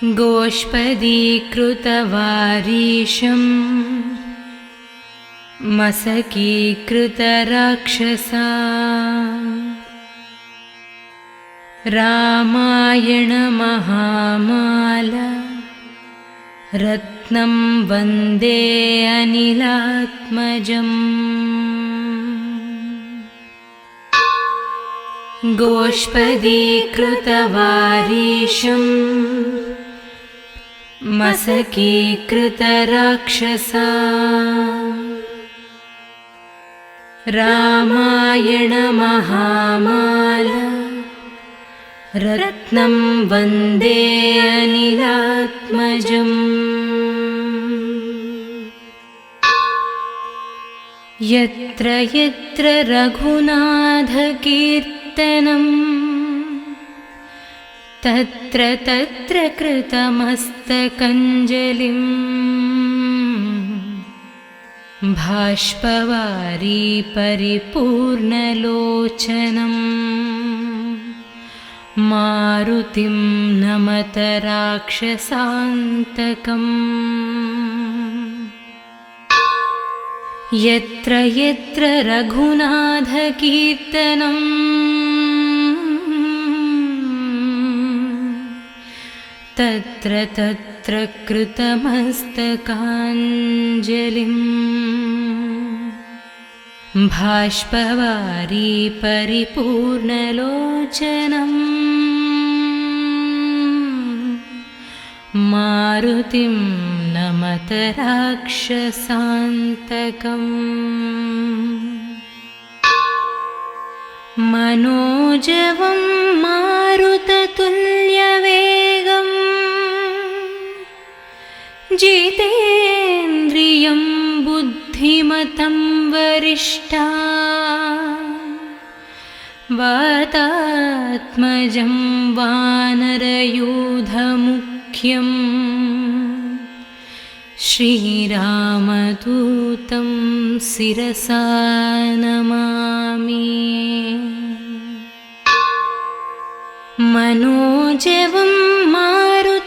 गोष्पदीकृतवारीशं मसकीकृतराक्षसा रामायणमहामाला रत्नं वन्दे अनिलात्मजम्। गोष्पदीकृतवारीशं मसकीकृतराक्षसा रामायणमहामाला रत्नं वन्दे अनिलात्मजम्। यत्र यत्र रघुनाथकीर्तनं तत्र तत्र कृतमस्तकाञ्जलिं बाष्पवारी परिपूर्णलोचनम् मारुतिं नमत राक्षसान्तकम्। यत्र यत्र रघुनाथकीर्तनं तत्र तत्र कृतमस्तकाञ्जलिं बाष्पवारी परिपूर्णलोचनम् मारुतिं नमत राक्षसान्तकम्। मनोजवं मारुततुल्यवेगं जितेन्द्रियं बुद्धिमतं वरिष्ठा वातात्मजं वानरयूथमुख्यं श्रीरामदूतं शिरसा नमामि। मनोजवं मारुततुल्यवेगं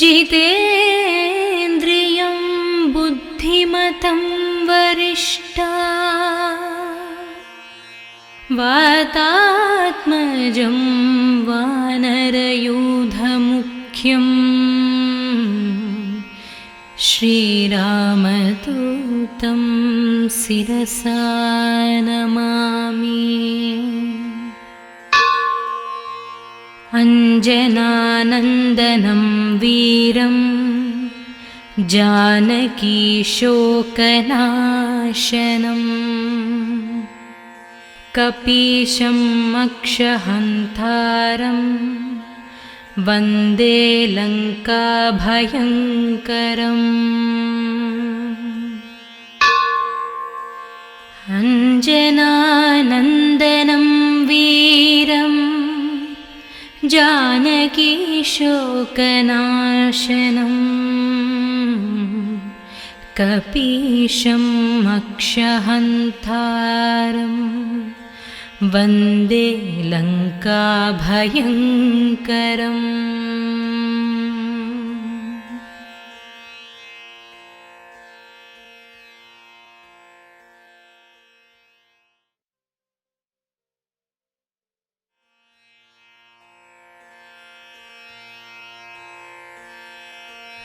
जितेन्द्रियं बुद्धिमतं वरिष्ठा वातात्मजं वानरयूथमुख्यं श्रीरामदूतं शिरसा नमामि। अञ्जनानन्दनं वीरं जानकीशोकनाशनम् कपीशं मक्षहन्तारं वन्दे लङ्काभयङ्करम्। अञ्जनानन्दनं वीरं जानकीशोकनाशनम् कपीशं मक्षहन्तारं वन्दे लङ्काभयङ्करम्।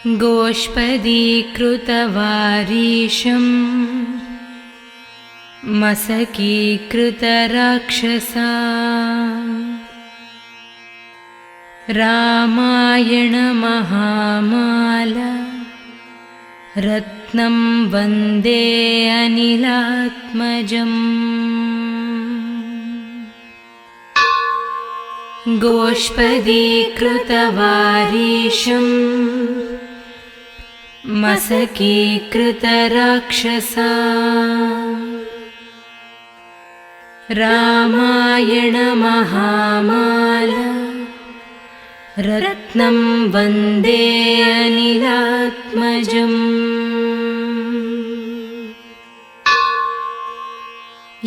गोष्पदीकृतवारीशं मसकीकृतराक्षसा रामायणमहामाला रत्नं वन्दे अनिलात्मजम्। गोष्पदीकृतवारीशं मसकीकृतराक्षसा रामायणमहामाला रत्नं वन्दे अनिलात्मजम्।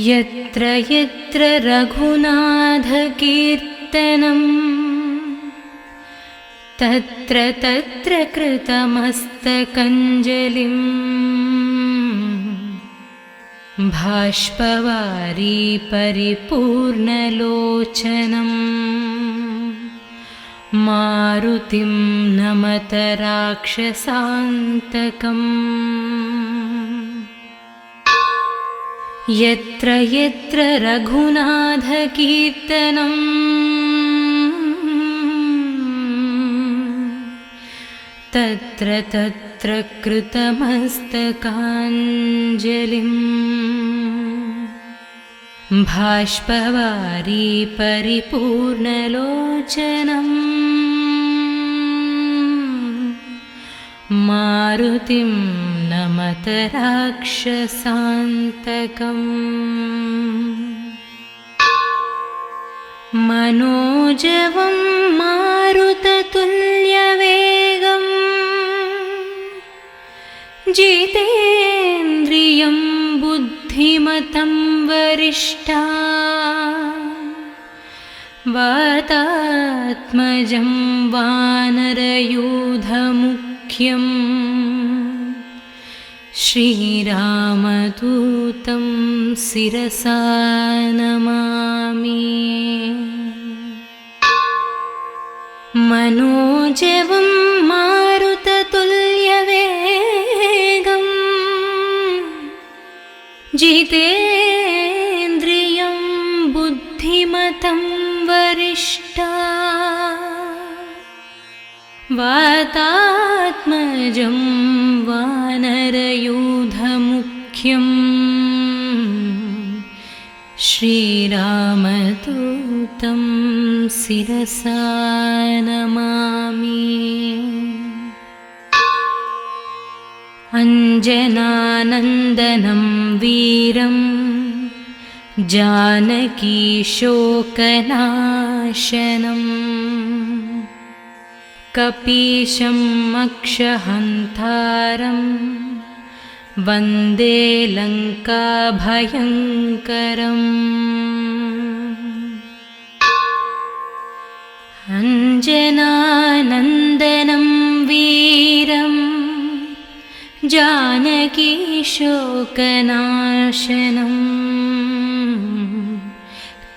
यत्र यत्र रघुनाथकीर्तनं तत्र तत्र कृतमस्तकञ्जलिं बाष्पवारी परिपूर्णलोचनं मारुतिं नमत राक्षसान्तकम्। यत्र यत्र रघुनाथकीर्तनं तत्र तत्र कृतमस्तकाञ्जलिं बाष्पवारी परिपूर्णलोचनं मारुतिं नमत राक्षसान्तकम्। मनोजवं मारुततुल्यवेगं जितेन्द्रियं बुद्धिमतं वरिष्ठा वातात्मजं वानरयूथमुख्यं श्रीरामदूतं शिरसा नमामि। मनोजवं मारुततुल्यवेगं जितेन्द्रियं बुद्धिमतं वरिष्ठा वातात्मजं वानरयूथमुख्यं श्रीरामदूतं शिरसा नमामि। अञ्जनानन्दनं वीरं जानकीशोकनाशनं कपीशं मक्षहन्तारं वन्दे लङ्काभयङ्करम्। अञ्जनानन्दनं वीरं जानकीशोकनाशनं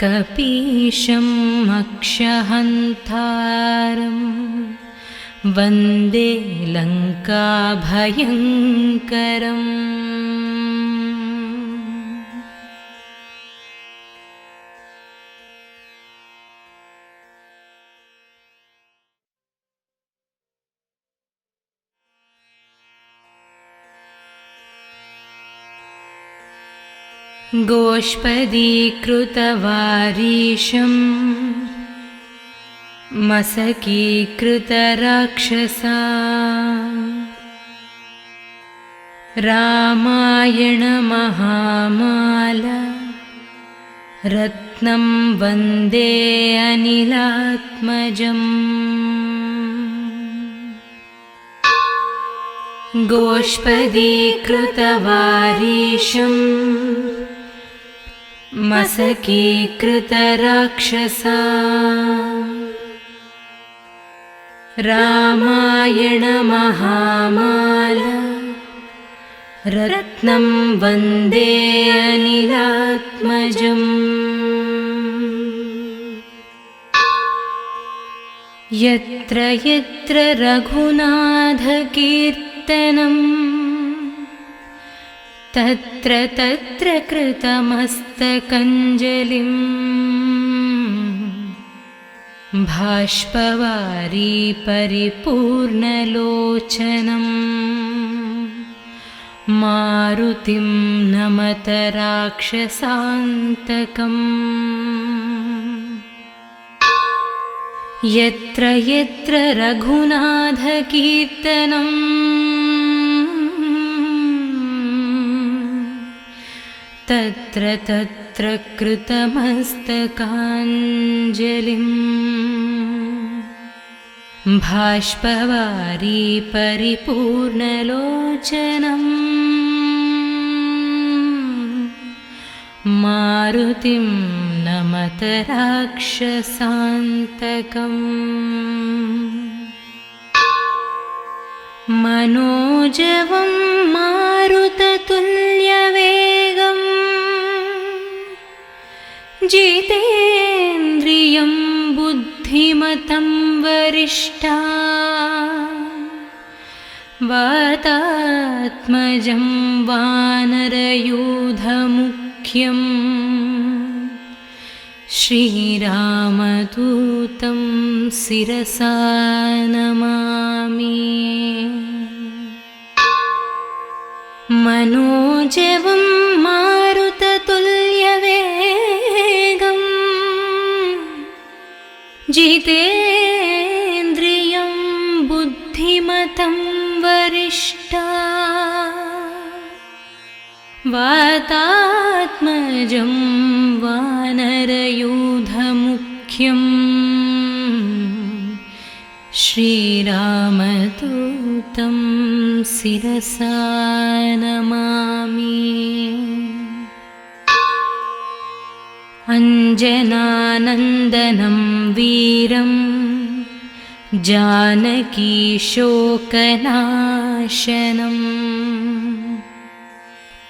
कपीशं मक्षहन्तारं वन्दे लङ्काभयङ्करम्। गोष्पदीकृतवारीशं मसकीकृतराक्षसा रामायणमहामाला रत्नं वन्दे अनिलात्मजम्। गोष्पदीकृतवारीशं मसकीकृतराक्षसा रामायणमहामाला रत्नं वन्दे अनिलात्मजम्। यत्र यत्र रघुनाथकीर्तनं तत्र तत्र कृतमस्तकञ्जलिं बाष्पवारी परिपूर्णलोचनं मारुतिं नमत राक्षसान्तकम्। यत्र यत्र रघुनाथकीर्तनं तत्र तत्र कृतमस्तकाञ्जलिं बाष्पवारी परिपूर्णलोचनं मारुतिं नमत राक्षसान्तकम् मनोजवं मारुततुल्यवेगं जितेन्द्रियं बुद्धिमतं वरिष्ठा वातात्मजं वानरयूथमुख्यं श्रीरामदूतं शिरसा नमामि मनोजवं मारुततुल्यवेगं जितेन्द्रियं बुद्धिमतं वरिष्ठा वातात्मजं वानरयूथमुख्यं श्रीरामदूतं शिरसा नमामि अञ्जनानन्दनं वीरं जानकीशोकनाशनम्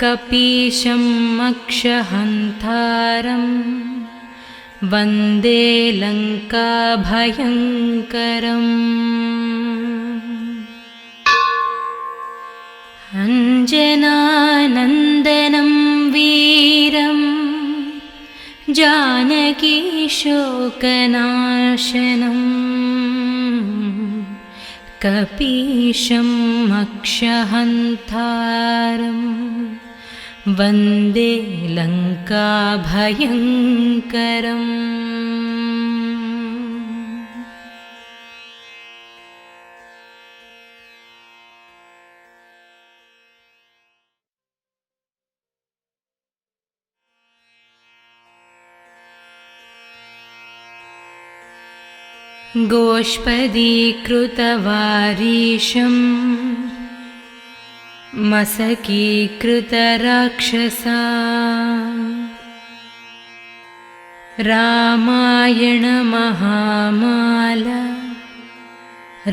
कपीशम् अक्षहन्तारं वन्दे लङ्काभयङ्करम् अञ्जनानन्दनं वीरं जानकीशोकनाशनम् कपीशम् अक्षहन्तारम् वन्दे लङ्काभयङ्करम् गोष्पदीकृतवारीशम् मसकीकृतराक्षसा रामायणमहामाला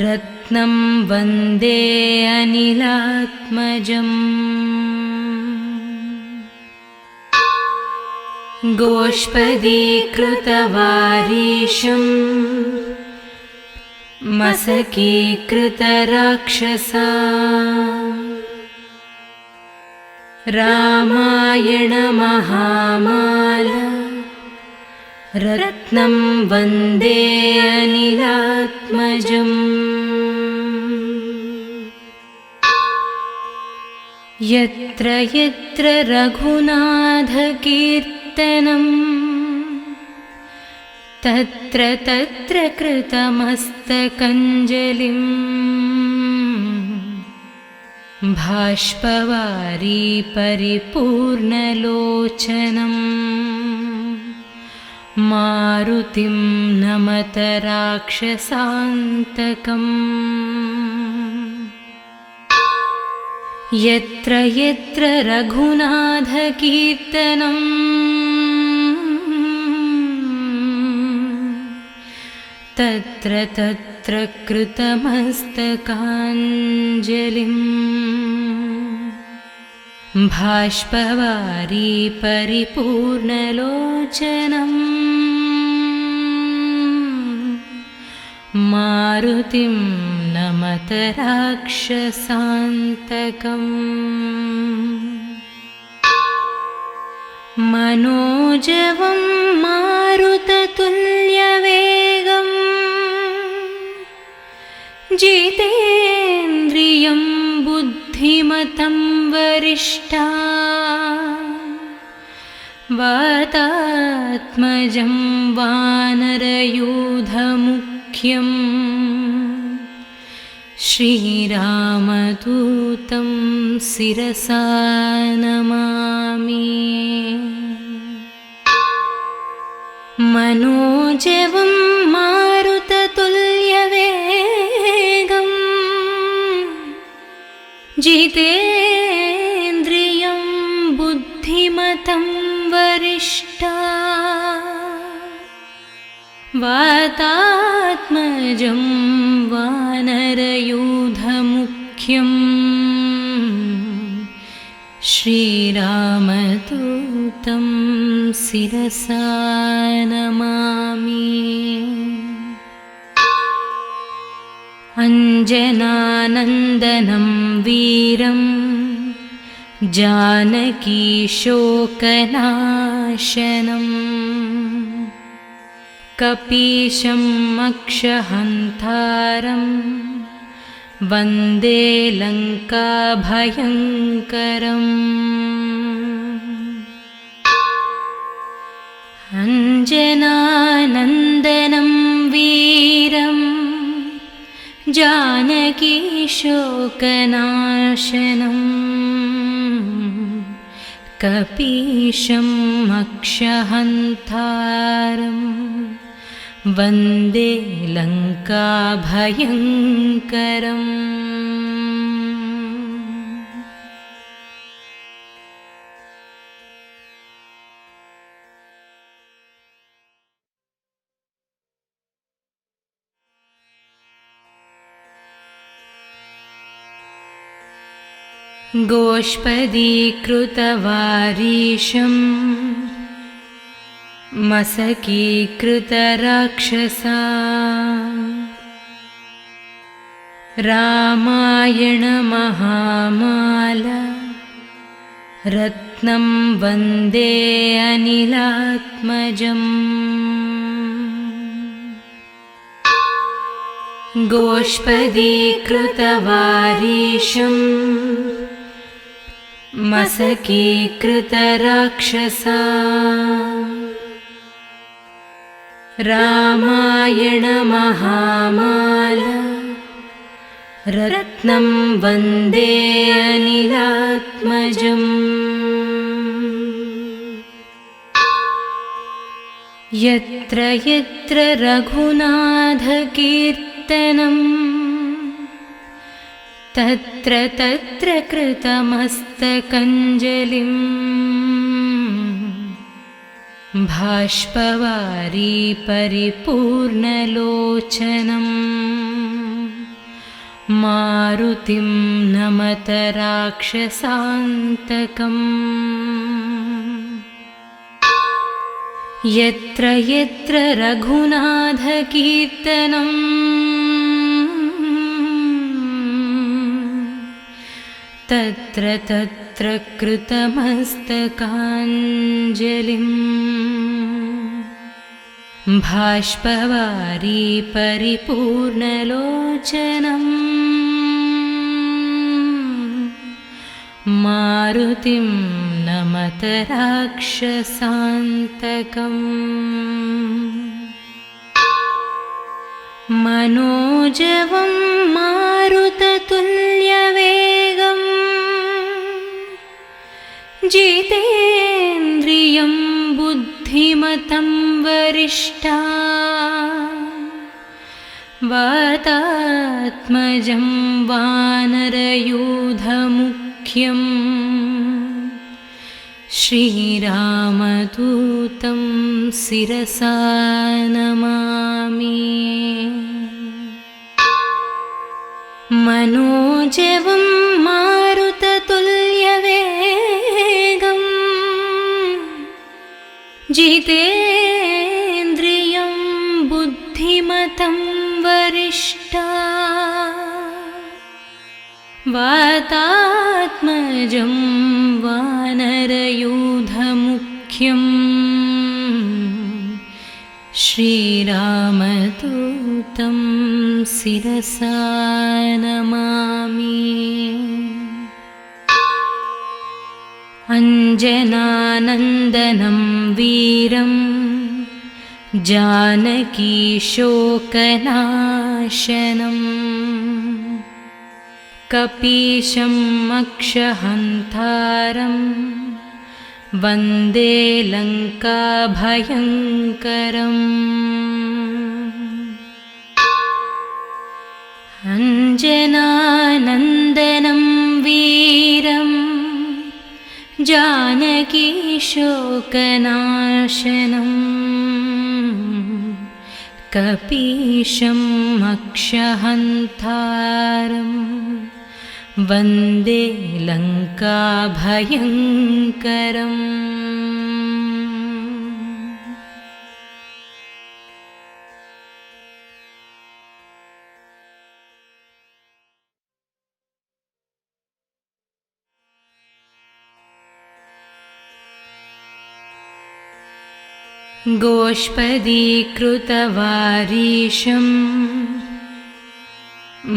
रत्नं वन्दे अनिलात्मजम् गोष्पदीकृतवारीशम् मसकीकृतराक्षसा रामायणमहामाला रत्नं वन्दे अनिलात्मजम् यत्र यत्र रघुनाथकीर्तनं तत्र तत्र कृतमस्तकञ्जलिम् भाष्पवारी परिपूर्णलोचनं मारुतिं नमत राक्षसान्तकम् यत्र यत्र रघुनाथकीर्तनम् तत्र तत्र कृतमस्तकाञ्जलिम् भाष्पवारी परिपूर्णलोचनं मारुतिं नमत राक्षसान्तकम् मनोजवं मारुततुल्यवेगं जितेन्द्रियं बुद्धिमतं वरिष्ठा वातात्मजं वानरयूथमुख्यं श्रीरामदूतं शिरसा नमामि मनोजवं मारुततुल्यवेगं जितेन्द्रियं बुद्धिमतं वरिष्ठा वातात्मजं वानरयूथमुख्यम् श्रीरामदूतं शिरसा नमामि। अञ्जनानन्दनं वीरं जानकीशोकनाशनं कपीशं मक्षहन्तारं वन्दे लङ्काभयङ्करम्। अञ्जनानन्दनं वीरं जानकीशोकनाशनं कपीशं मक्षहन्तारं वन्दे लङ्काभयङ्करम्। गोष्पदीकृतवारीशं मशकीकृतराक्षसा रामायणमहामाला रत्नं वन्दे अनिलात्मजम्। गोष्पदीकृतवारीशं मशकीकृतराक्षसा रामायणमहामाला रत्नं वन्दे अनिलात्मजम्। यत्र यत्र रघुनाथकीर्तनं तत्र तत्र कृतमस्तकञ्जलिं बाष्पवारी परिपूर्णलोचनं मारुतिं नमत राक्षसान्तकम्। यत्र यत्र रघुनाथकीर्तनं तत्र तत्र कृतमस्तकाञ्जलिं बाष्पवारी परिपूर्णलोचनं मारुतिं नमत राक्षसान्तकम्। मनोजवं मारुततुल्यवेगं जितेन्द्रियं बुद्धिमतं वरिष्ठा वातात्मजं वानरयूथमुख्यं श्रीरामदूतं शिरसा नमामि। मनोजवं मारुततुल्यवेगं जितेन्द्रियं बुद्धिमतं वरिष्ठा वातात्मजं वानरयूथमुख्यं श्रीरामदूतं शिरसा नमामि। अञ्जनानन्दनं वीरं जानकीशोकनाशनं कपीशं मक्षहन्तारं वन्दे लङ्काभयङ्करम्। अञ्जनानन्दनं वीरं जानकीशोकनाशनं कपीशम् अक्षहन्तारं वन्दे लङ्काभयङ्करम्। गोष्पदीकृतवारीशं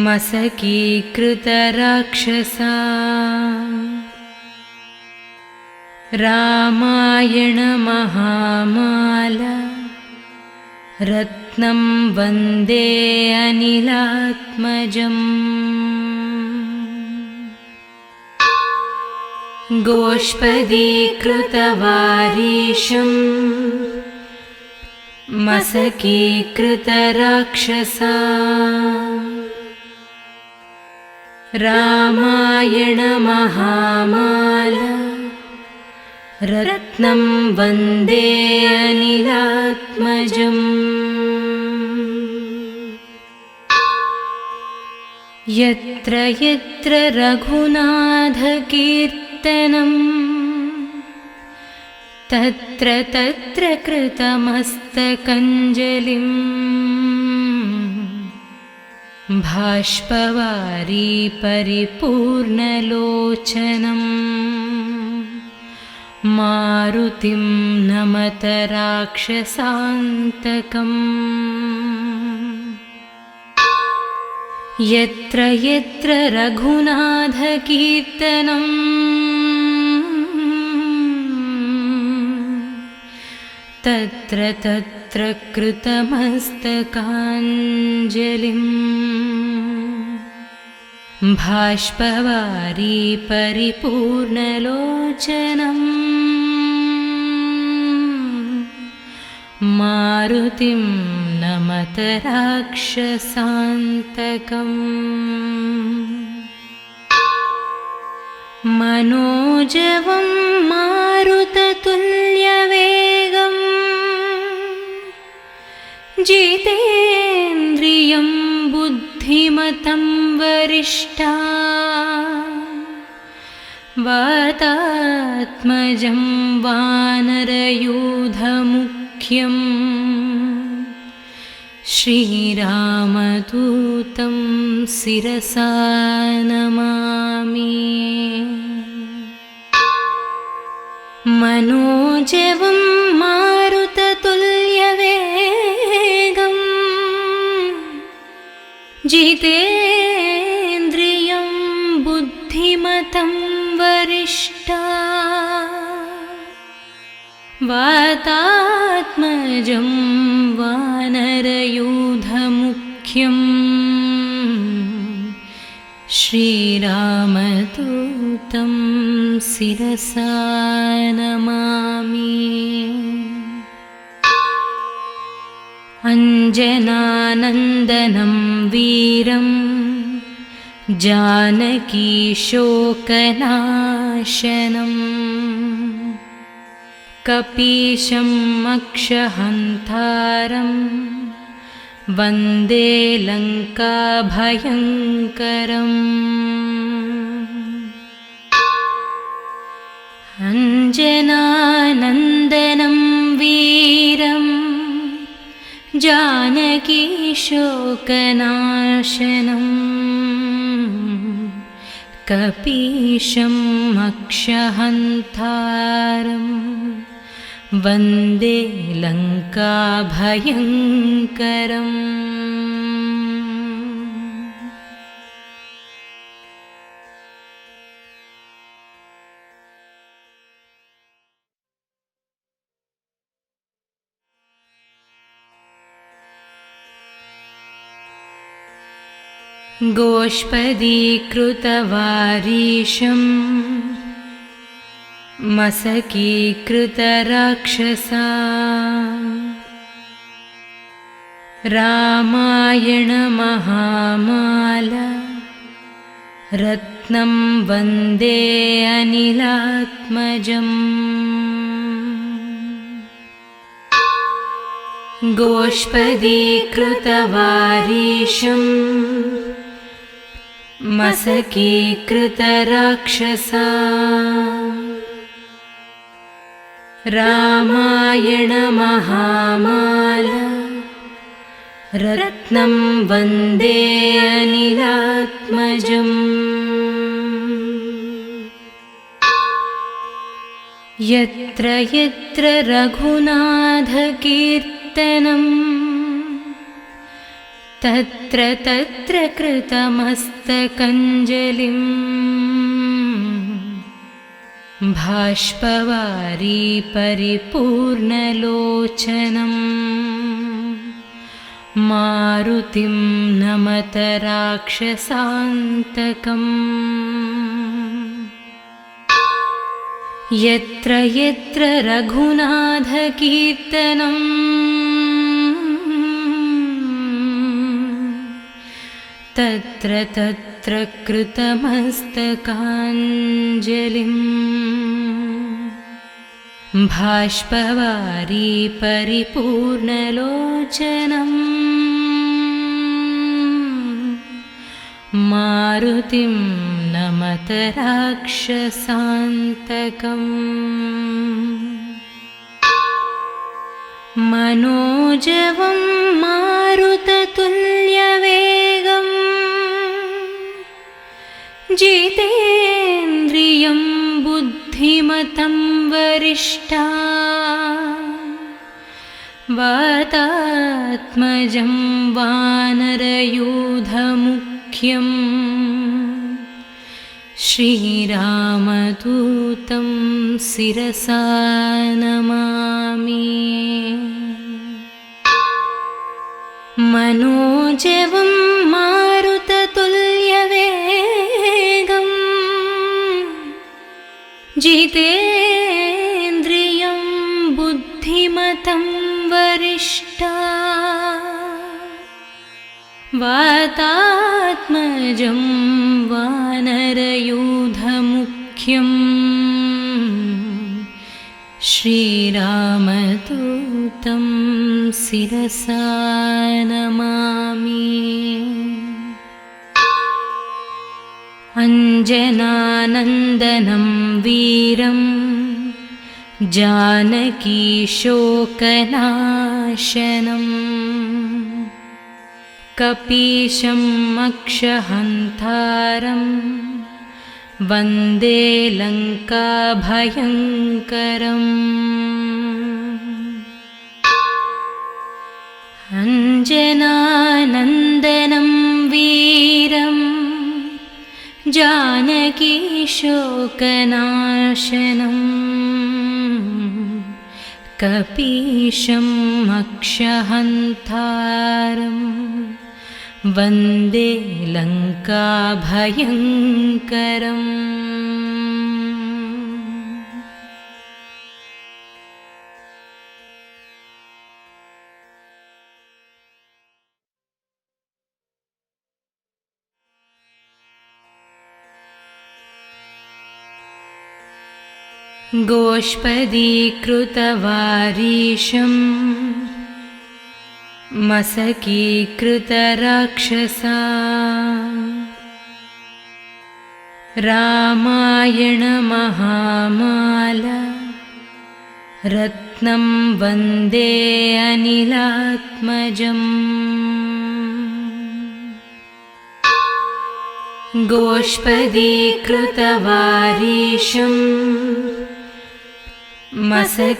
मसकीकृतराक्षसा रामायणमहामाला रत्नं वन्दे अनिलात्मजम्। गोष्पदीकृतवारीशम् मसकीकृतराक्षसा रामायणमहामाला रत्नं वन्दे अनिलात्मजम्। यत्र यत्र रघुनाथकीर्तनम् तत्र तत्र कृतमस्तकञ्जलिं बाष्पवारी परिपूर्णलोचनम् मारुतिं नमत राक्षसान्तकम्। यत्र यत्र रघुनाथकीर्तनम् तत्र तत्र कृतमस्तकाञ्जलिं बाष्पवारी परिपूर्णलोचनम् मारुतिं नमत राक्षसान्तकम्। मनोजवं मारुततुल्यवेगम् जितेन्द्रियं बुद्धिमतं वरिष्ठा वातात्मजं वानरयूथमुख्यं श्रीरामदूतं शिरसा नमामि। मनोजवं मारुततुल्यवेगम् जितेन्द्रियं बुद्धिमतं वरिष्ठा वातात्मजं वानरयूथमुख्यं श्रीरामदूतं शिरसा नमामि। अञ्जनानन्दनं वीरं जानकीशोकनाशनम् कपीशम् अक्षहन्तारं वन्दे लङ्काभयङ्करम्। अञ्जनानन्दनं वीरं जानकीशोकनाशनम् कपीशम् अक्षहन्तारं वन्दे लङ्काभयङ्करम्। गोष्पदीकृतवारीशं मसकीकृतराक्षसा रामायणमहामाला रत्नं वन्दे अनिलात्मजम्। गोष्पदीकृतवारीशम् मसकीकृतराक्षसा रामायणमहामाला रत्नं वन्दे अनिलात्मजम् यत्र यत्र रघुनाथकीर्तनं तत्र तत्र कृतमस्तकञ्जलिं बाष्पवारी परिपूर्णलोचनम् मारुतिं नमत राक्षसान्तकम् यत्र यत्र रघुनाथकीर्तनं तत्र तत्र कृतमस्तकाञ्जलिं बाष्पवारी परिपूर्णलोचनम् मारुतिं नमत राक्षसान्तकम् मनोजवं मारुततुल्यवेगम् जितेन्द्रियं बुद्धिमतं वरिष्ठा वातात्मजं वानरयूथमुख्यं श्रीरामदूतं शिरसा नमामि मनोजवं मारुततुल्यवेगम् जितेन्द्रियं बुद्धिमतं वरिष्ठा वातात्मजं वानरयूथमुख्यं श्रीरामदूतं शिरसा नमामि अञ्जनानन्दनं वीरं जानकीशोकनाशनम् कपीशम् अक्षहन्तारं वन्दे लङ्काभयङ्करम् अञ्जनानन्दनं वीरं जानकीशोकनाशनम् कपीशम् अक्षहन्तारं वन्दे लङ्काभयङ्करम् गोष्पदीकृतवारीशम् मसकीकृतराक्षसा रामायणमहामाला रत्नं वन्दे अनिलात्मजम् गोष्पदीकृतवारीशम् मसकीकृतराक्षसा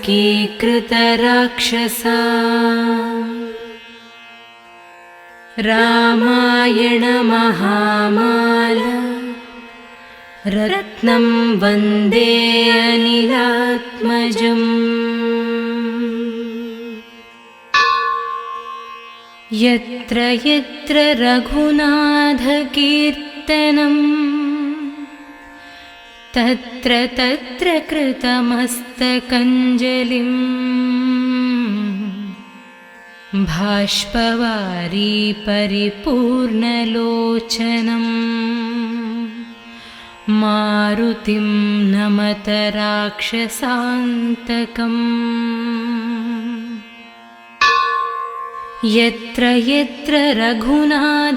रामायणमहामाला रत्नं वन्दे अनिलात्मजम् यत्र यत्र रघुनाथकीर्तनं तत्र तत्र कृतमस्तकञ्जलिं बाष्पवारी परिपूर्णलोचनम् मारुतिं नमत राक्षसान्तकम् यत्र यत्र रघुनाथकीर्तनम्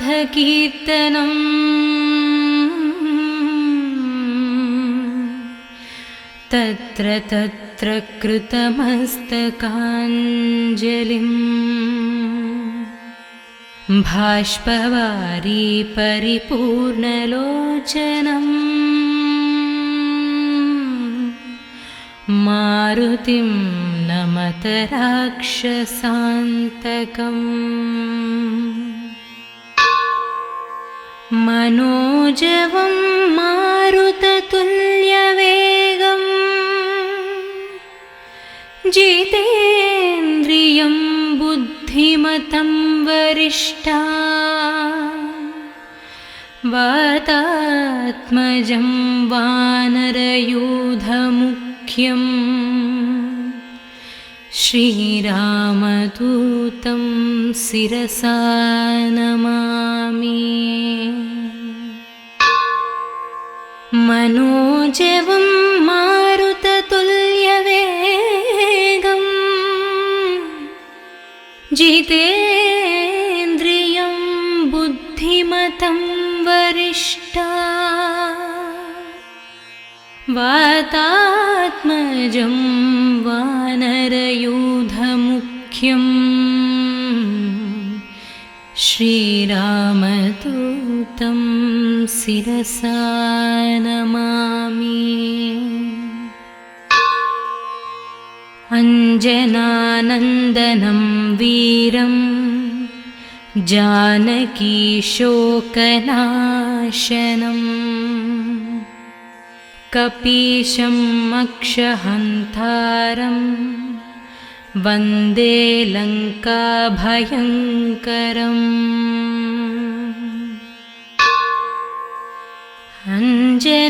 तत्र तत्र कृतमस्तकाञ्जलिम् बाष्पवारी परिपूर्णलोचनम् मारुतिं नमत राक्षसान्तकम् मनोजवं मारुततुल्यवेगम् जितेन्द्रियं बुद्धिमतं वरिष्ठा वातात्मजं वानरयूथमुख्यं श्रीरामदूतं शिरसा नमामि। मनोजवं मारुततुल्यवेगम् जितेन्द्रियं बुद्धिमतं वरिष्ठा वातात्मजं वानरयूथमुख्यं श्रीरामदूतं शिरसा नमामि। अञ्जनानन्दनं वीरं जानकीशोकनाशनम् कपीशम् अक्षहन्तारं वन्दे लङ्काभयङ्करम्। अञ्जनानन्दनं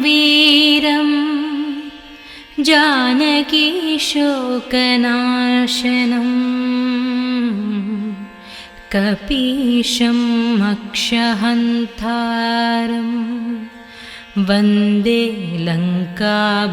वीरं जानकीशोकनाशनम् कपीशम् अक्षहन्तारम् वन्दे लङ्काभयङ्करम्।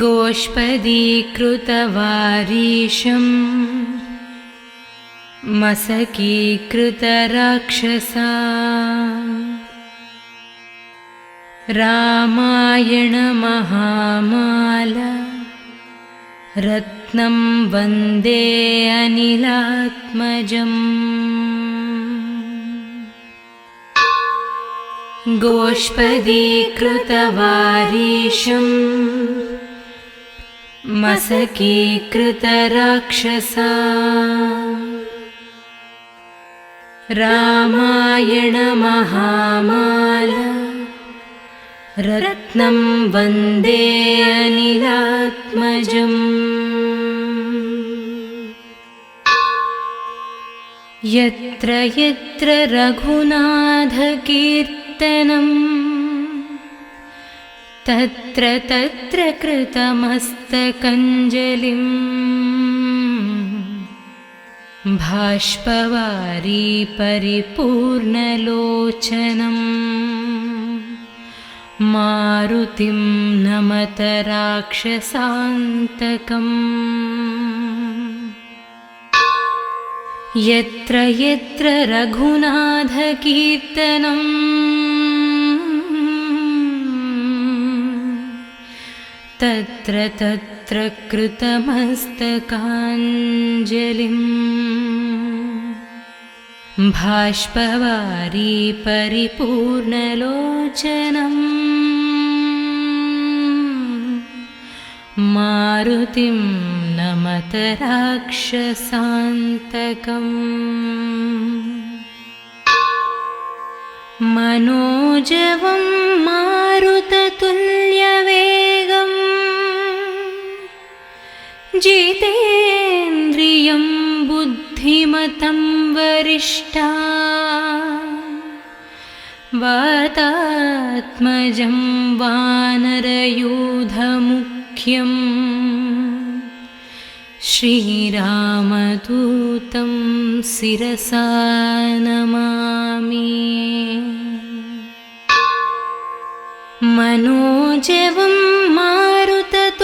गोष्पदीकृतवारीशम् मसकीकृतराक्षसा रामायणमहामाला रत्नं वन्दे अनिलात्मजम्। गोष्पदीकृतवारीशम् मसकीकृतराक्षसा रामायणमहामाला रत्नं वन्दे अनिलात्मजम्। यत्र यत्र रघुनाथकीर्तनम् तत्र तत्र कृतमस्तकञ्जलिम् बाष्पवारी परिपूर्णलोचनम् मारुतिं नमत राक्षसान्तकम्। यत्र यत्र रघुनाथकीर्तनम् तत्र तत्र कृतमस्तकाञ्जलिम् बाष्पवारी परिपूर्णलोचनम् मारुतिं नमत राक्षसान्तकम्। मनोजवं मारुततुल्यवेगम् जितेन्द्रियं बुद्धिमतं वरिष्ठा वातात्मजं वानरयूथमुख्यं मुख्यं श्रीरामदूतं शिरसा नमामि। मनोजवं मारुततुल्यवेगं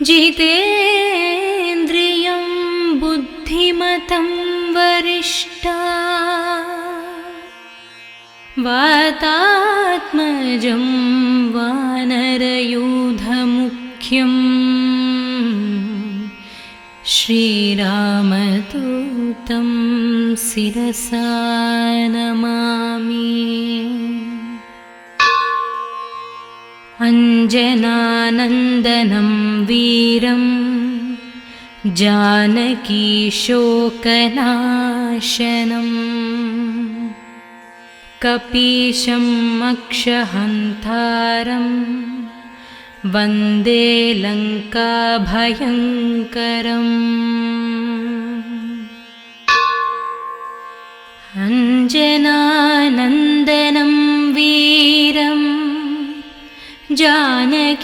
जितेन्द्रियं बुद्धिमतं वरिष्ठा वातात्मजं वानरयूथमुख्यं श्रीरामदूतं शिरसा नमामि। अञ्जनानन्दनं वीरं जानकीशोकनाशनं कपीशं मक्षहन्तारं वन्दे लङ्काभयङ्करम्। अञ्जनानन्दनं वीरं जानकीशोकनाशनं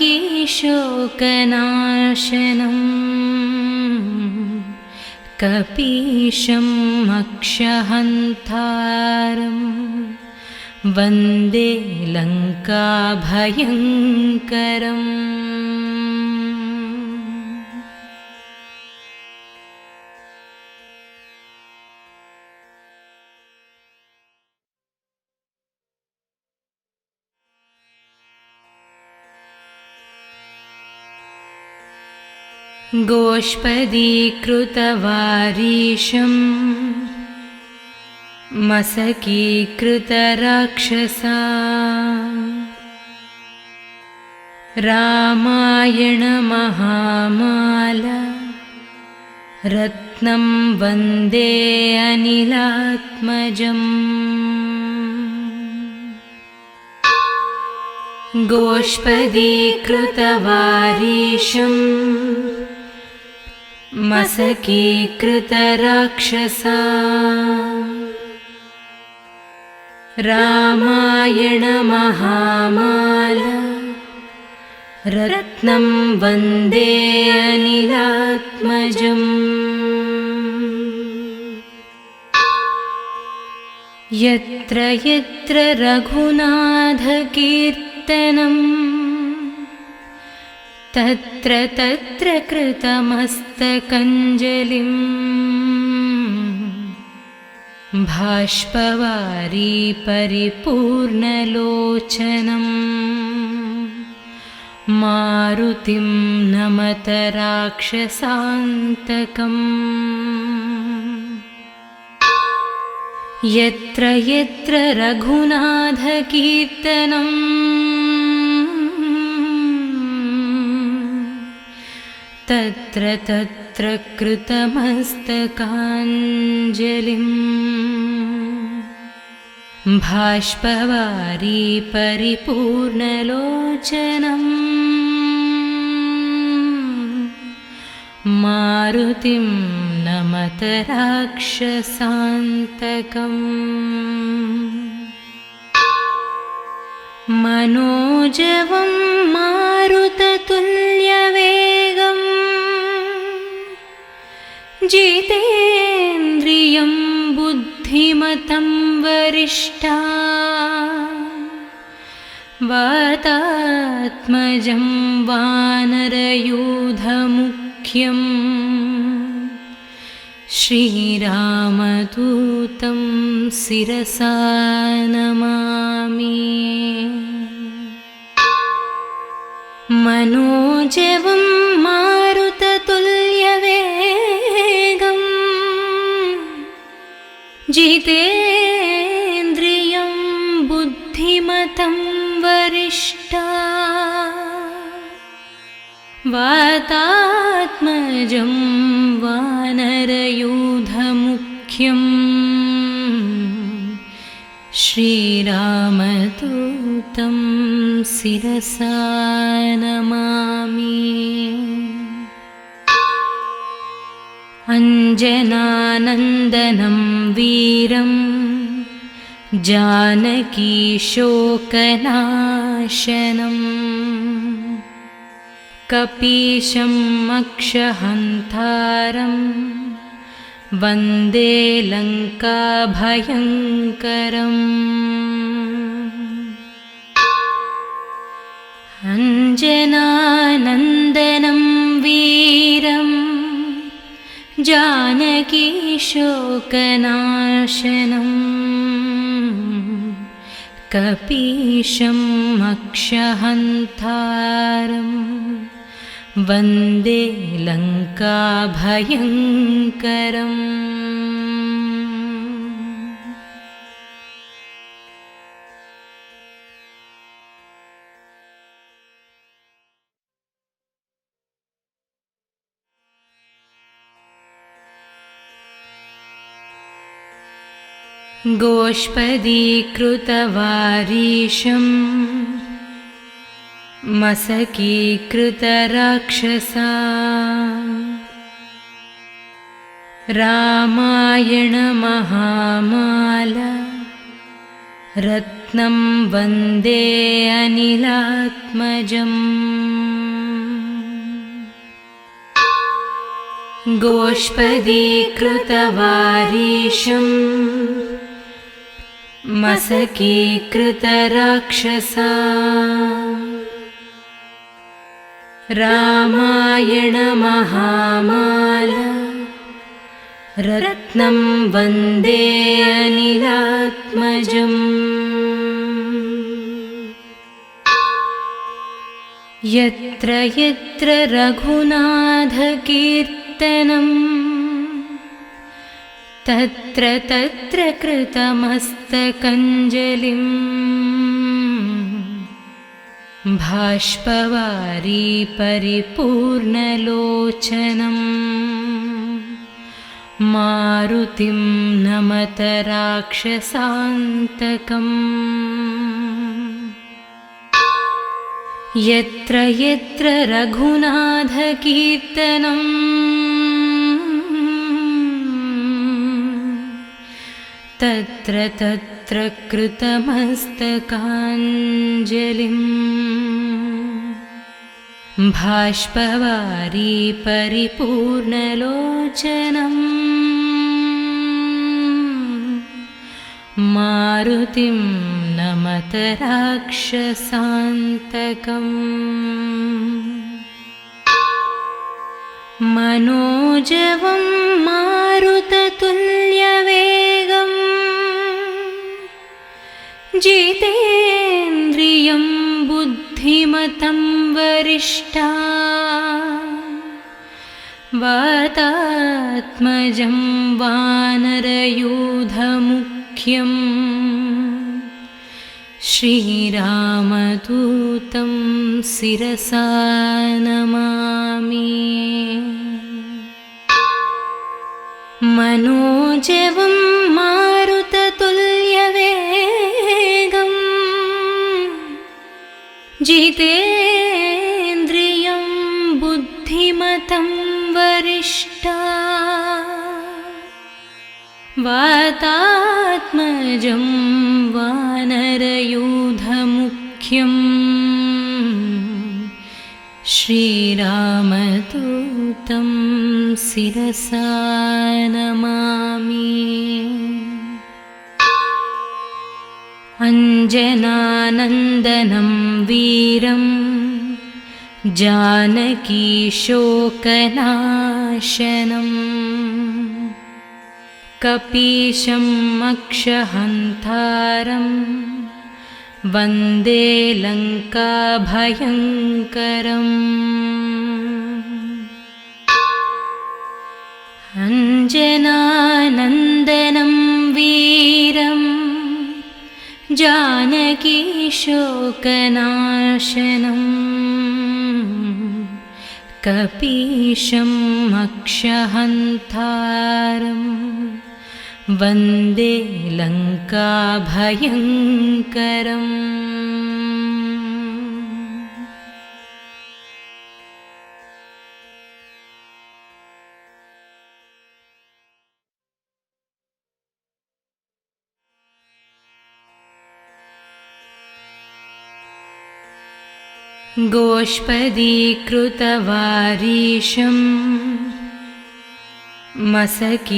कपीशं मक्षहन्तारं वन्दे लङ्काभयङ्करम्। गोष्पदीकृतवारीशं मशकीकृतराक्षसा रामायणमहामाला रत्नं वन्दे अनिलात्मजम्। गोष्पदीकृतवारीशं मशकीकृतराक्षसा रामायणमहामाला रत्नं वन्दे अनिलात्मजम्। यत्र यत्र रघुनाथकीर्तनं तत्र तत्र कृतमस्तकञ्जलिं बाष्पवारी परिपूर्णलोचनं मारुतिं नमत राक्षसान्तकम्। यत्र यत्र रघुनाथकीर्तनं तत्र तत्र कृतमस्तकाञ्जलिं बाष्पवारी परिपूर्णलोचनं मारुतिं नमत राक्षसान्तकम्। मनोजवं मारुततुल्यवेगं जितेन्द्रियं बुद्धिमतं वरिष्ठा वातात्मजं वानरयूथमुख्यं श्रीरामदूतं शिरसा नमामि। मनोजवं मारुततुल्यवेगं जितेन्द्रियं बुद्धिमतं वरिष्ठा वातात्मजं वानरयूथमुख्यं श्रीरामदूतं शिरसा नमामि। अञ्जनानन्दनं वीरं जानकीशोकनाशनम् कपीशम् अक्षहन्तारं वन्दे लङ्काभयङ्करम् अञ्जनानन्दनं वीरं जानकीशोकनाशनम् कपीशम् अक्षहन्तारं वन्दे लङ्काभयङ्करम् गोष्पदीकृतवारीशं मसकीकृतराक्षसा रामायणमहामाला रत्नं वन्दे अनिलात्मजम् गोष्पदीकृतवारीशम् मसकीकृतराक्षसा रामायणमहामाला रत्नं वन्दे अनिलात्मजम् यत्र यत्र रघुनाथकीर्तनम् तत्र तत्र कृतमस्तकञ्जलिं बाष्पवारी परिपूर्णलोचनम् मारुतिं नमत राक्षसान्तकम् यत्र यत्र रघुनाथकीर्तनम् तत्र तत्र कृतमस्तकाञ्जलिं बाष्पवारी परिपूर्णलोचनम् मारुतिं नमत राक्षसान्तकम् मनोजवं मारुततुल्यवेगम् जितेन्द्रियं बुद्धिमतं वरिष्ठा वातात्मजं वानरयूथमुख्यं श्रीरामदूतं शिरसा नमामि मनोजवं मारुततुल्यवेगम् जितेन्द्रियं बुद्धिमतं वरिष्ठा वातात्मजं वानरयूथमुख्यं श्रीरामदूतं शिरसा नमामि अञ्जनानन्दनं वीरं जानकीशोकनाशनम् कपीशम् अक्षहन्तारं वन्दे लङ्काभयङ्करम् अञ्जनानन्दनं वीरं जानकीशोकनाशनम् कपीशम् अक्षहन्तारं वन्दे लङ्काभयङ्करम् गोष्पदीकृतवारीशं मसकीकृतराक्षसा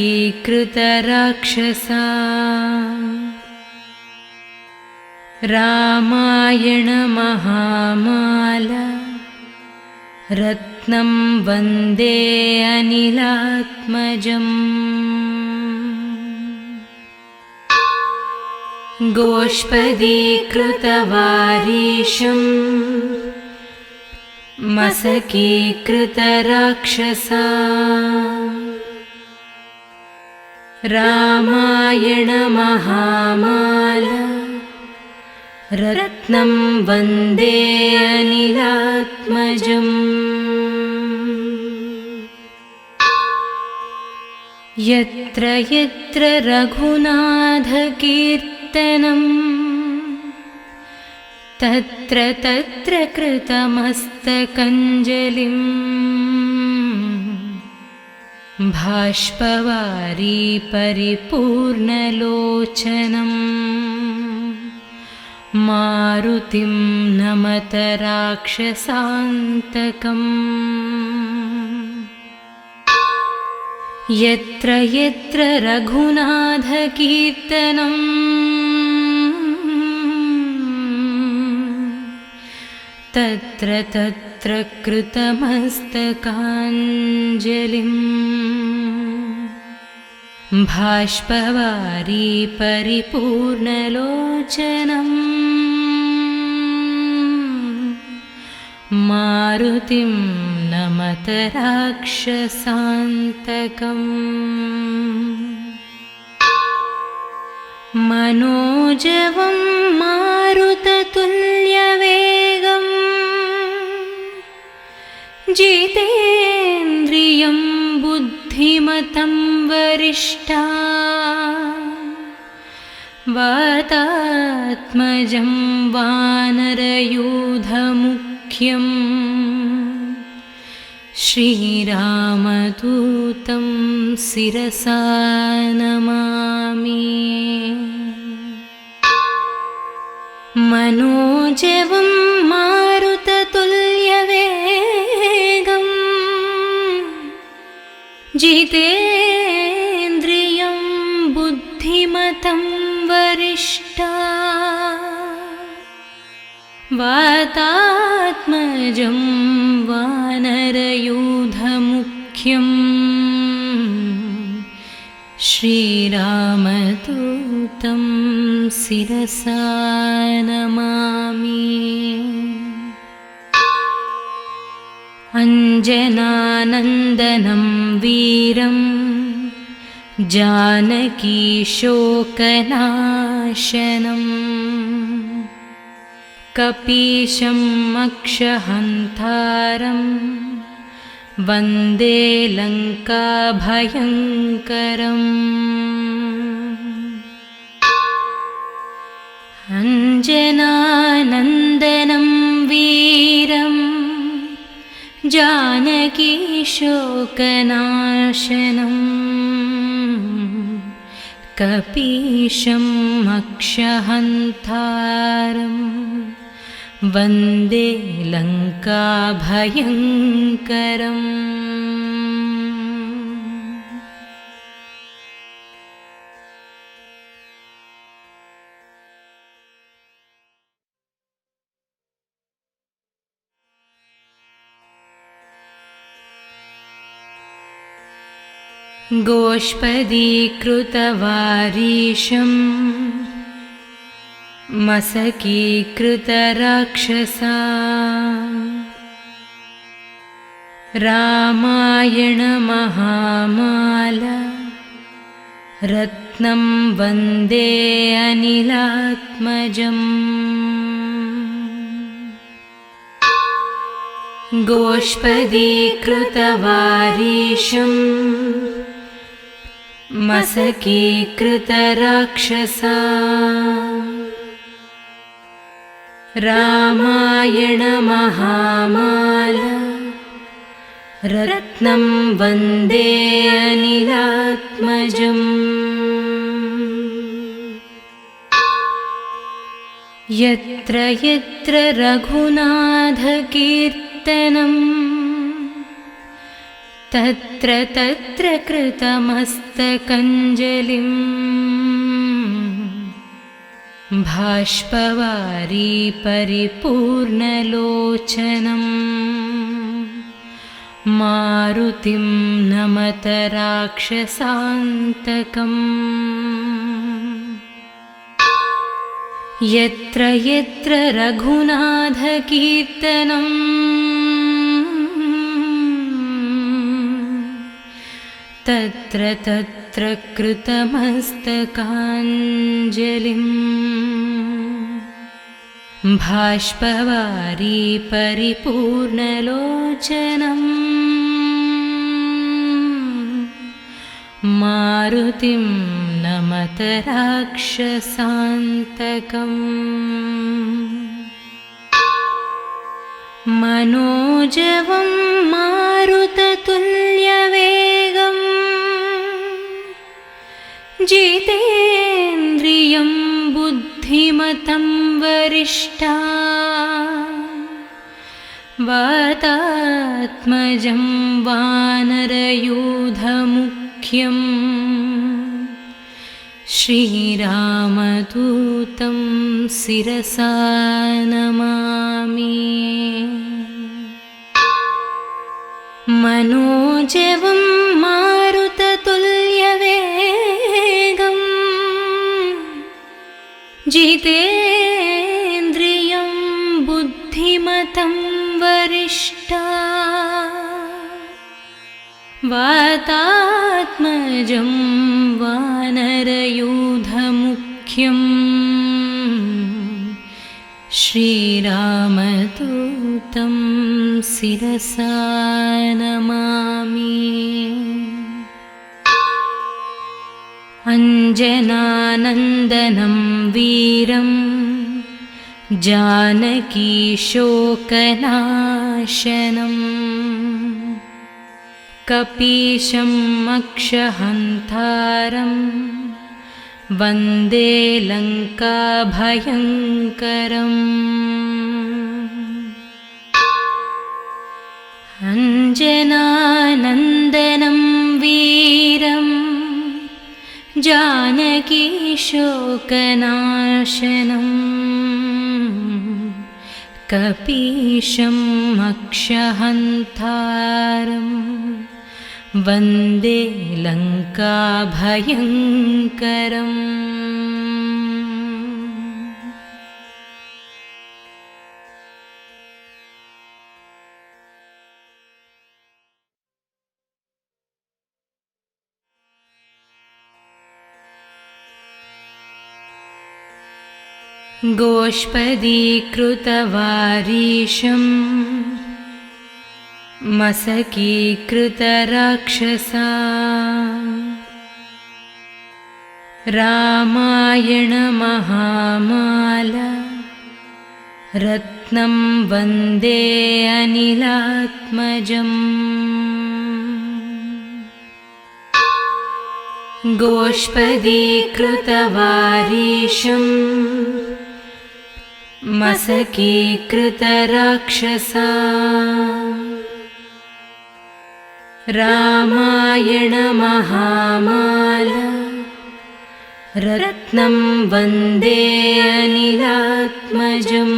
रामायणमहामाला रत्नं वन्दे अनिलात्मजम् गोष्पदीकृतवारीशं मसकीकृतराक्षसा रामायणमहामाला रत्नं वन्दे अनिलात्मजम् यत्र यत्र रघुनाथकीर्तनं तत्र तत्र कृतमस्तकञ्जलिं बाष्पवारी परिपूर्णलोचनम् मारुतिं नमत राक्षसान्तकम् यत्र यत्र रघुनाथकीर्तनं तत्र तत्र कृतमस्तकाञ्जलिं बाष्पवारी परिपूर्णलोचनम् मारुतिं नमत राक्षसान्तकम् मनोजवं मारुततुल्यवेगं जितेन्द्रियं बुद्धिमतं वरिष्ठा वातात्मजं वानरयूथमुख्यं श्रीरामदूतं शिरसा नमामि मनोजवं मारुततुल्यवेगं जितेन्द्रियं बुद्धिमतं वरिष्ठा वातात्मजं वानरयूथमुख्यं श्रीरामदूतं शिरसा नमामि अञ्जनानन्दनं वीरं जानकीशोकनाशनम् कपीशं मक्षहन्तारं वन्दे लङ्काभयङ्करम् अञ्जनानन्दनं वीरं जानकीशोकनाशनम् कपीशं मक्षहन्तारं वन्दे लङ्काभयङ्करम् गोष्पदीकृतवारीशं मसकीकृतराक्षसा रामायणमहामाला रत्नं वन्दे अनिलात्मजम् गोष्पदीकृतवारीशं मसकीकृतराक्षसा रामायणमहामाला रत्नं वन्दे अनिलात्मजम् यत्र यत्र रघुनाथकीर्तनं तत्र तत्र कृतमस्तकञ्जलिम् बाष्पवारी परिपूर्णलोचनम् मारुतिं नमत राक्षसान्तकम् यत्र यत्र रघुनाथकीर्तनं तत्र तत्र कृतमस्तकाञ्जलिम् बाष्पवारी परिपूर्णलोचनम् मारुतिं नमत राक्षसान्तकम् मनोजवं मारुततुल्यवेगं जितेन्द्रियं बुद्धिमतं वरिष्ठा वातात्मजं वानरयूथमुख्यं श्रीरामदूतं शिरसा नमामि। मनोजवं मारुततुल्यवेगं जितेन्द्रियं बुद्धिमतं वरिष्ठा वातात्मजं वानरयूथमुख्यं श्रीरामदूतं शिरसा नमामि। अञ्जनानन्दनं वीरं जानकीशोकनाशनम् कपीशम् अक्षहन्तारं वन्दे लङ्काभयङ्करम्। अञ्जनानन्दनं वीरं जानकीशोकनाशनम् कपीशम् अक्षहन्तारम् वन्दे लङ्काभयङ्करम्। गोष्पदीकृतवारीशं मसकीकृतराक्षसा रामायणमहामाला रत्नं वन्दे अनिलात्मजम्। गोष्पदीकृतवारीशं मसकीकृतराक्षसा रामायणमहामाला रत्नं वन्दे अनिलात्मजम्।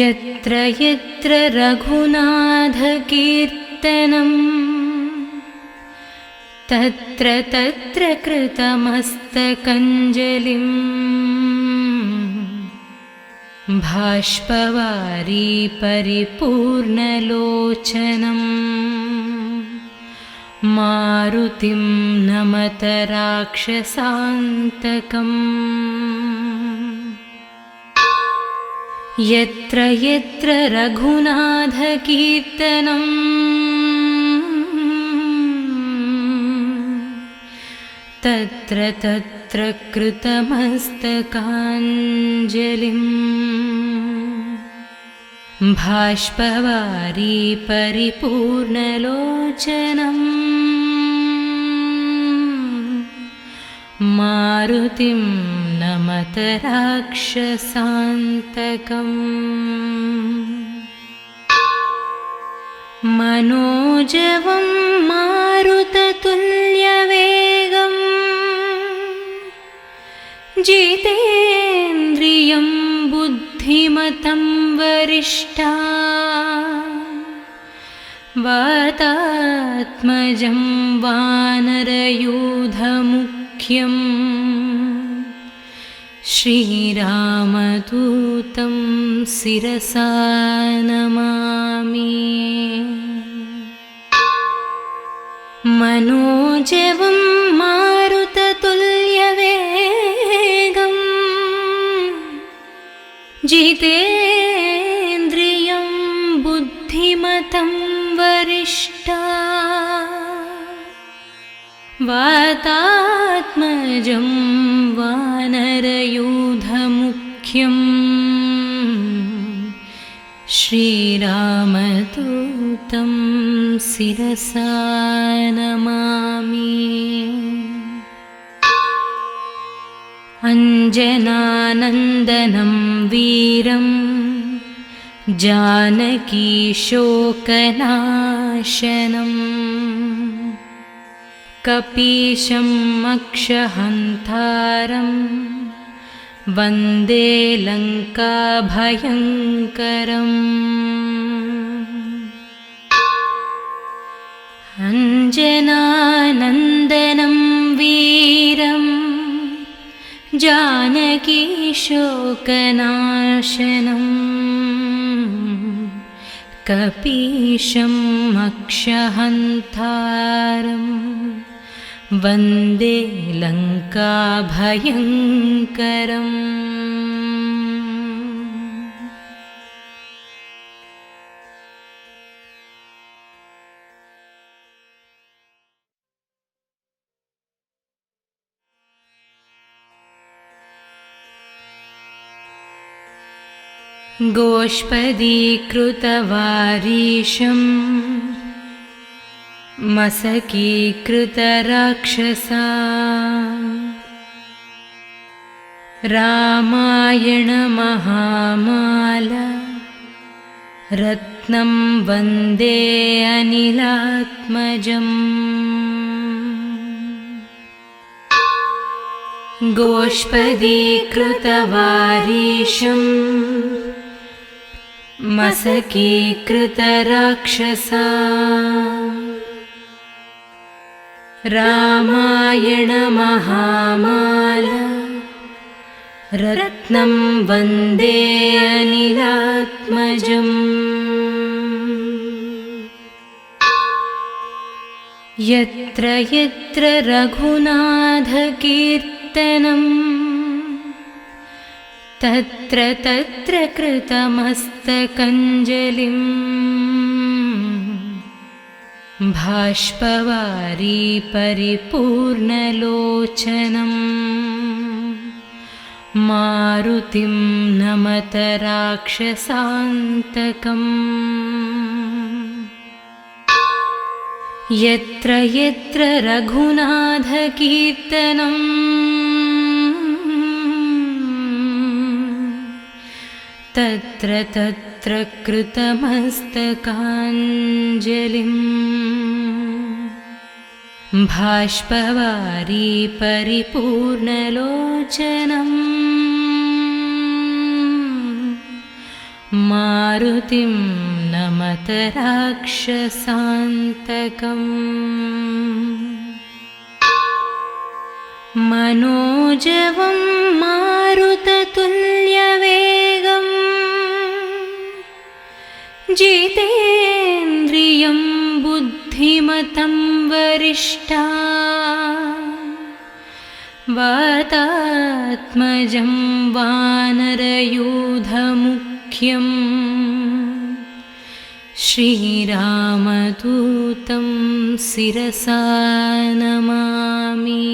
यत्र यत्र रघुनाथकीर्तनं तत्र तत्र कृतमस्तकञ्जलिम् बाष्पवारी परिपूर्णलोचनम् मारुतिं नमत राक्षसान्तकम्। यत्र यत्र रघुनाथकीर्तनं तत्र तत्र कृतमस्तकाञ्जलिम् बाष्पवारी परिपूर्णलोचनम् मारुतिं नमत राक्षसान्तकम् मनोजवं मारुततुल्यवेगम् जितेन्द्रियं बुद्धिमतं वरिष्ठा वातात्मजं वानरयूथमुख्यम् श्रीरामदूतं शिरसा नमामि। मनोजवं मारुततुल्यवेगम् जितेन्द्रियं बुद्धिमतं वरिष्ठा वातात्मजं वानरयूथमुख्यम् श्रीरामदूतं शिरसा नमामि। अञ्जनानन्दनं वीरं जानकीशोकनाशनम् कपीशं मक्षहन्तारं वन्दे लङ्काभयङ्करम्। अञ्जनानन्दनं वीरं जानकीशोकनाशनम् कपीशं मक्षहन्तारम् वन्दे लङ्काभयङ्करम्। गोष्पदीकृतवारीशं मसकीकृतराक्षसा रामायणमहामाला रत्नं वन्दे अनिलात्मजम्। गोष्पदीकृतवारीशं मसकीकृतराक्षसा रामायणमहामाला रत्नं वन्दे अनिलात्मजम्। यत्र यत्र रघुनाथकीर्तनम् तत्र तत्र कृतमस्तकञ्जलिम् भाष्पवारी परिपूर्णलोचनम् मारुतिं नमत राक्षसान्तकम्। यत्र यत्र रघुनाथकीर्तनम् तत्र तत्र कृतमस्तकाञ्जलिम् भाष्पवारी परिपूर्णलोचनम् मारुतिं नमत राक्षसान्तकम्। मनोजवं मारुततुल्यवेगम् जितेन्द्रियं बुद्धिमतं वरिष्ठा वातात्मजं वानरयूथमुख्यम् श्रीरामदूतं शिरसा नमामि।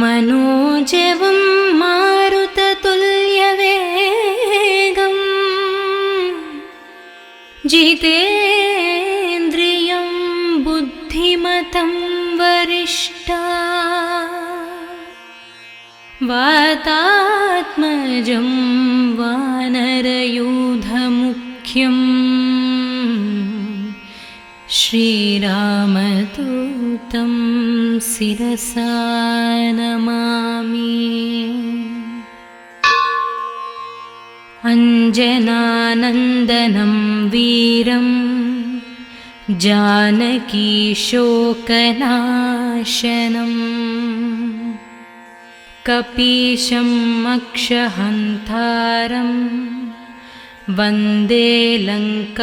मनोजवं मारुततुल्यवेगम् जितेन्द्रियं बुद्धिमतं वरिष्ठा वरिष्ठा वातात्मजं वानरयूथमुख्यम् श्रीरामदूतं शिरसा नमामि। अञ्जनानन्दनं वीरं जानकीशोकनाशनम् कपीशम् अक्षहन्तारं वन्दे लङ्काभयङ्करम्।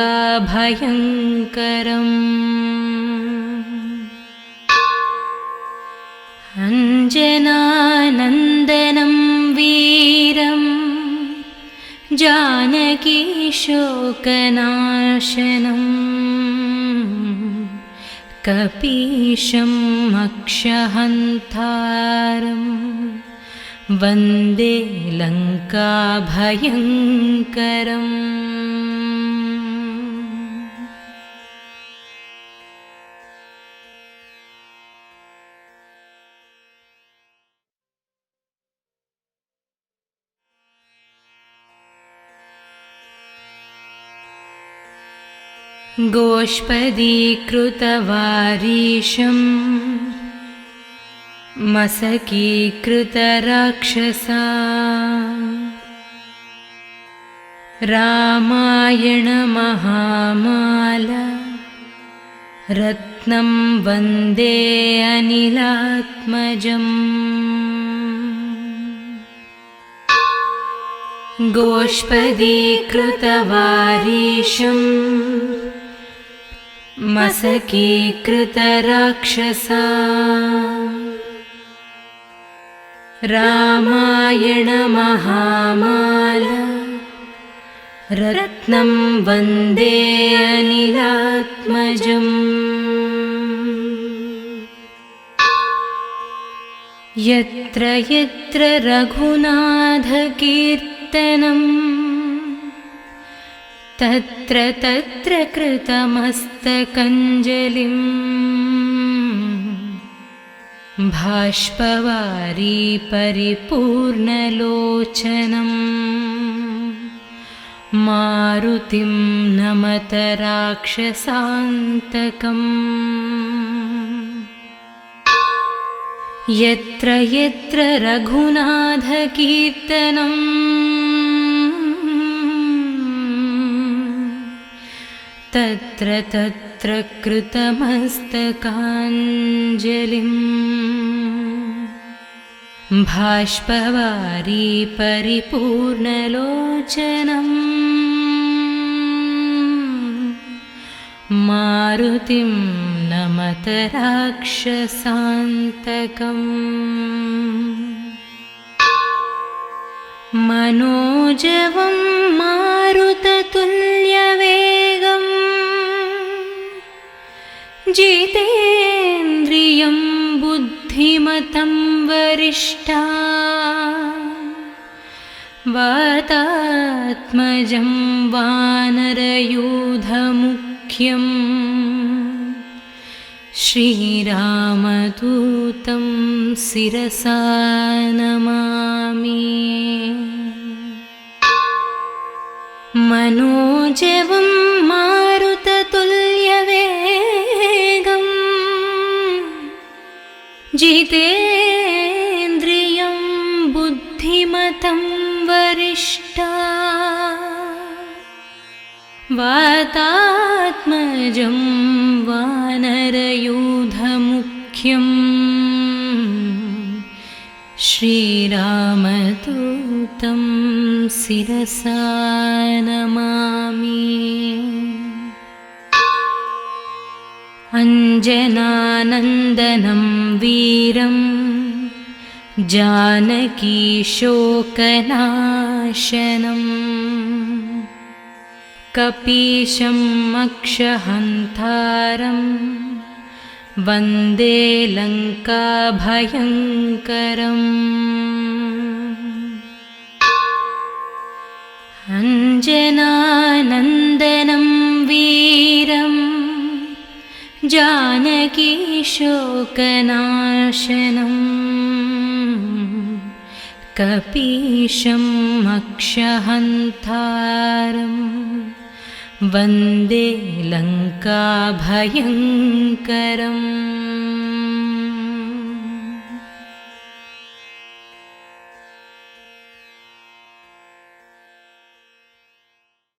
अञ्जनानन्दनं वीरं जानकीशोकनाशनम् कपीशम् अक्षहन्तारम् वन्दे लङ्काभयङ्करम्। गोष्पदीकृतवारीशम् मसकीकृतराक्षसा रामायणमहामाला रत्नं वन्दे अनिलात्मजम्। गोष्पदीकृतवारीशम् मसकीकृतराक्षसा रामायणमहामाला रत्नं वन्दे अनिलात्मजम्। यत्र यत्र रघुनाथकीर्तनम् तत्र तत्र कृतमस्तकञ्जलिम् भाष्पवारी परिपूर्णलोचनम् मारुतिं नमत राक्षसान्तकम्। यत्र यत्र रघुनाथकीर्तनम् तत्र तत्र कृतमस्तकाञ्जलिम् भाष्पवारी परिपूर्णलोचनम् मारुतिं नमत राक्षसान्तकम्। मनोजवं मारुततुल्यवेगम् जितेन्द्रियं बुद्धिमतं वरिष्ठा वातात्मजं वानरयूथमुख्यम् श्रीरामदूतं शिरसा नमामि। मनोजवं मारुततुल्यवेगम् जितेन्द्रियं बुद्धिमतं वरिष्ठा वातात्मजं वानरयूथमुख्यम् श्रीरामदूतं शिरसा नमामि। अञ्जनानन्दनं वीरं जानकीशोकनाशनम् कपीशम् अक्षहन्तारम् वन्दे लङ्काभयङ्करम्। अञ्जनानन्दनं वीरं जानकीशोकनाशनं कपीशम् अक्षहन्तारं वन्दे लङ्काभयङ्करम्।